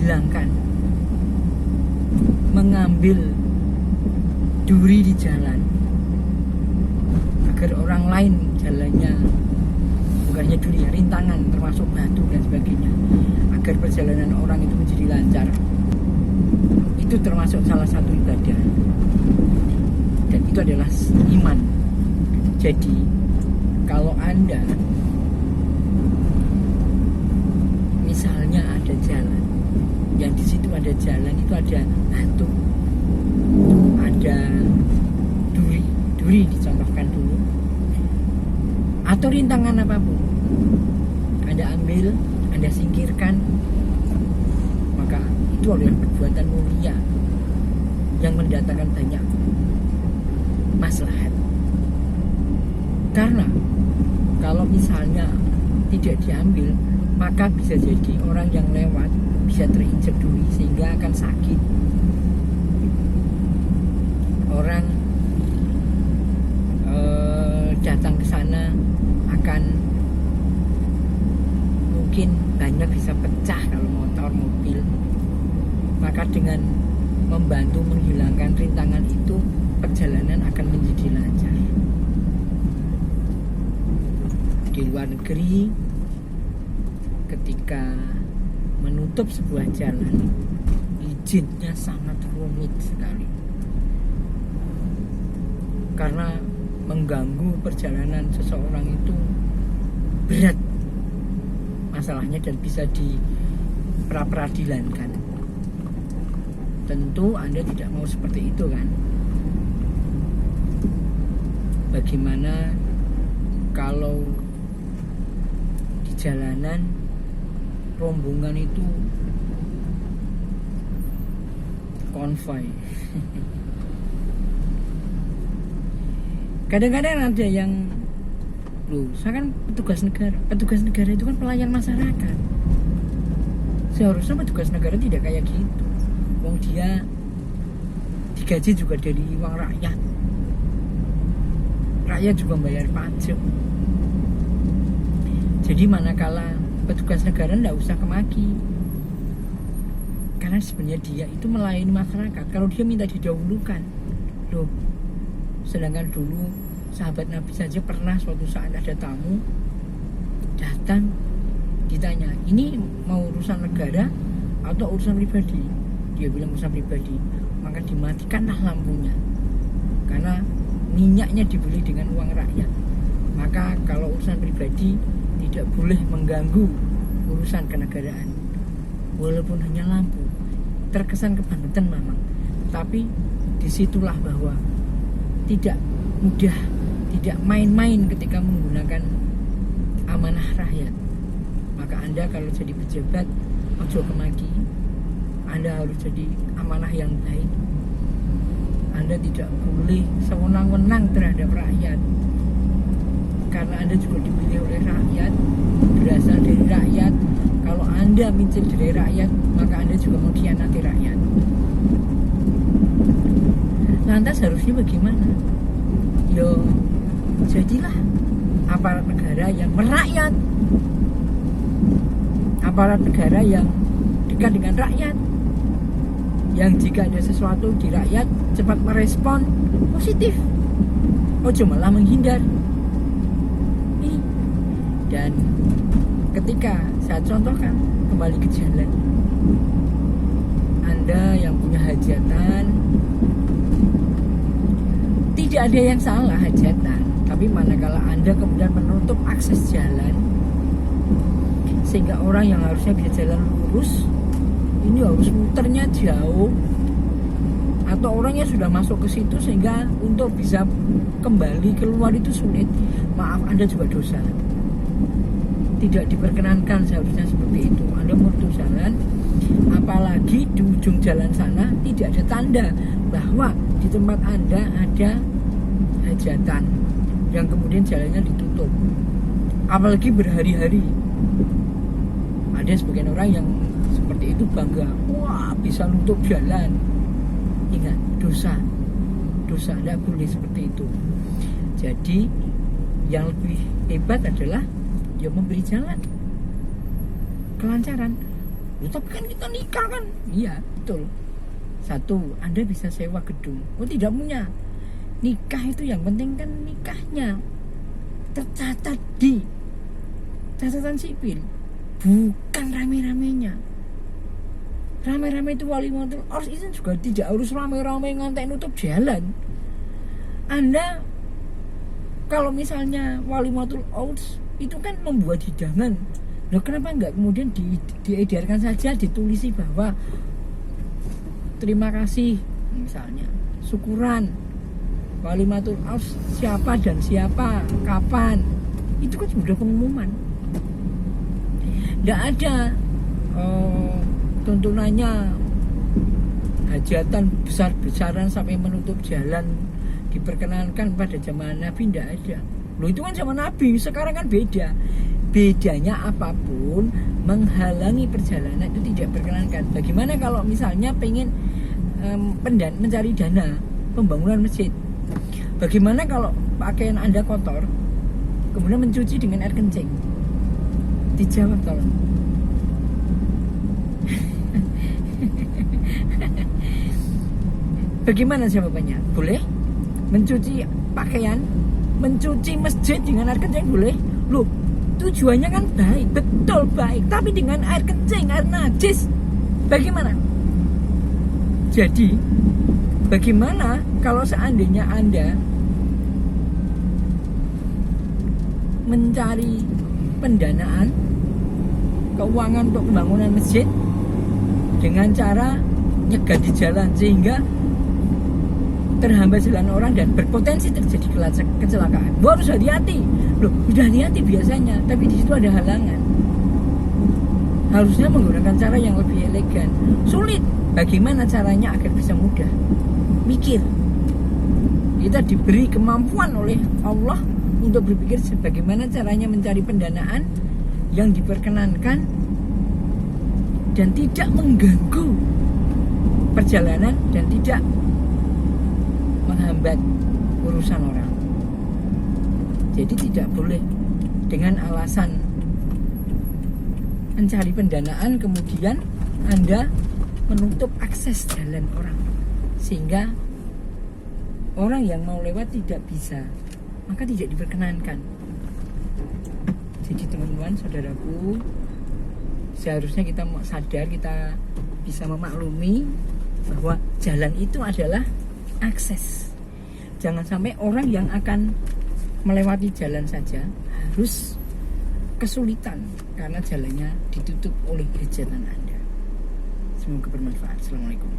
menghilangkan, mengambil duri di jalan agar orang lain jalannya, bukannya duri ya, rintangan termasuk batu dan sebagainya, agar perjalanan orang itu menjadi lancar. Itu termasuk salah satu ibadah, dan itu adalah iman. Jadi kalau Anda misalnya ada jalan, yang di situ ada jalan itu ada batu, ada duri dicontohkan dulu, atau rintangan apapun, Anda ambil, Anda singkirkan, maka itu adalah perbuatan mulia yang mendatangkan banyak maslahat. Karena kalau misalnya tidak diambil, maka bisa jadi orang yang lewat bisa terinjak duri sehingga akan sakit. Orang datang ke sana akan mungkin banyak bisa pecah kalau motor, mobil. Maka dengan membantu menghilangkan rintangan itu, perjalanan akan menjadi lancar. Di luar negeri, ketika menutup sebuah jalan, izinnya sangat rumit sekali, karena mengganggu perjalanan seseorang itu berat masalahnya dan bisa diperadilankan. Tentu Anda tidak mau seperti itu kan? Bagaimana kalau di jalanan rombongan itu konvoi? Kadang-kadang ada yang, loh, saya kan petugas negara itu kan pelayan masyarakat. Seharusnya petugas negara tidak kayak gitu. Wong dia digaji juga dari uang rakyat. Rakyat juga bayar pajak. Jadi manakala petugas negara tidak usah kemaki, karena sebenarnya dia itu melayani masyarakat. Kalau dia minta didahulukan, loh, sedangkan dulu sahabat Nabi saja pernah suatu saat ada tamu datang, ditanya, ini mau urusan negara atau urusan pribadi? Dia bilang urusan pribadi. Maka dimatikanlah lampunya, karena minyaknya dibeli dengan uang rakyat. Maka kalau urusan pribadi tidak boleh mengganggu urusan kenegaraan, walaupun hanya lampu. Terkesan kebangetan memang, tapi disitulah bahwa tidak mudah, tidak main-main ketika menggunakan amanah rakyat. Maka Anda kalau jadi pejabat, ojo kemaki. Anda harus jadi amanah yang baik. Anda tidak boleh sewenang-wenang terhadap rakyat, karena Anda juga dipilih oleh rakyat, berasal dari rakyat. Kalau Anda mincin dari rakyat, maka Anda juga mengkhianati rakyat. Lantas harusnya bagaimana? Yo, jadilah aparat negara yang merakyat, aparat negara yang dekat dengan rakyat, yang jika ada sesuatu di rakyat cepat merespon positif, ojo malah menghindar. Dan ketika saya contohkan kembali ke jalan, Anda yang punya hajatan, tidak ada yang salah hajatan, tapi manakala Anda kemudian menutup akses jalan sehingga orang yang harusnya bisa jalan lurus ini harus muternya jauh, atau orangnya sudah masuk ke situ sehingga untuk bisa kembali keluar itu sulit, maaf, Anda juga dosa. Tidak diperkenankan seharusnya seperti itu. Anda menutup jalan, apalagi di ujung jalan sana tidak ada tanda bahwa di tempat Anda ada hajatan yang kemudian jalannya ditutup, apalagi berhari-hari. Ada sebagian orang yang seperti itu bangga, wah bisa nutup jalan. Ingat, dosa, tidak boleh seperti itu. Jadi yang lebih hebat adalah dia memberi jalan kelancaran. Loh, tapi kan kita nikah kan? Iya, betul. Satu, Anda bisa sewa gedung. Oh, tidak punya. Nikah itu yang penting kan nikahnya tercatat di catatan sipil, bukan rame-ramenya. Rame-rame itu walimatul urs itu juga tidak harus rame-rame ngantek nutup jalan. Anda kalau misalnya walimatul urs itu kan membuat hidangan, loh kenapa enggak kemudian diedarkan saja, ditulisi bahwa terima kasih misalnya, syukuran walimatul urs siapa dan siapa, kapan, itu kan sudah pengumuman. Tidak ada tuntunannya hajatan besar-besaran sampai menutup jalan diperkenankan pada zaman Nabi, tidak ada. Loh itu kan zaman Nabi, sekarang kan beda. Bedanya apapun menghalangi perjalanan itu tidak diperkenankan. Bagaimana kalau misalnya pengen mencari dana pembangunan masjid? Bagaimana kalau pakaian Anda kotor kemudian mencuci dengan air kencing? Dijawab tolong. Bagaimana jawabannya? Boleh? Mencuci pakaian, mencuci masjid dengan air kencing boleh? Loh, tujuannya kan baik, betul baik, tapi dengan air kencing, air najis, bagaimana? Jadi, bagaimana kalau seandainya Anda mencari pendanaan keuangan untuk pembangunan masjid dengan cara nyegat di jalan sehingga terhambat jalan orang dan berpotensi terjadi kecelakaan? Bu harus hati-hati. Loh, udah hati-hati biasanya, tapi di situ ada halangan. Harusnya menggunakan cara yang lebih elegan. Sulit. Bagaimana caranya agar bisa mudah? Mikir. Kita diberi kemampuan oleh Allah untuk berpikir sebagaimana caranya mencari pendanaan yang diperkenankan dan tidak mengganggu perjalanan dan tidak menghambat urusan orang. Jadi tidak boleh dengan alasan mencari pendanaan kemudian Anda menutup akses jalan orang sehingga orang yang mau lewat tidak bisa, maka tidak diperkenankan. Jadi teman-teman, saudaraku, seharusnya kita sadar, kita bisa memaklumi bahwa jalan itu adalah akses. Jangan sampai orang yang akan melewati jalan saja harus kesulitan karena jalannya ditutup oleh hajatan Anda. Semoga bermanfaat. Assalamualaikum.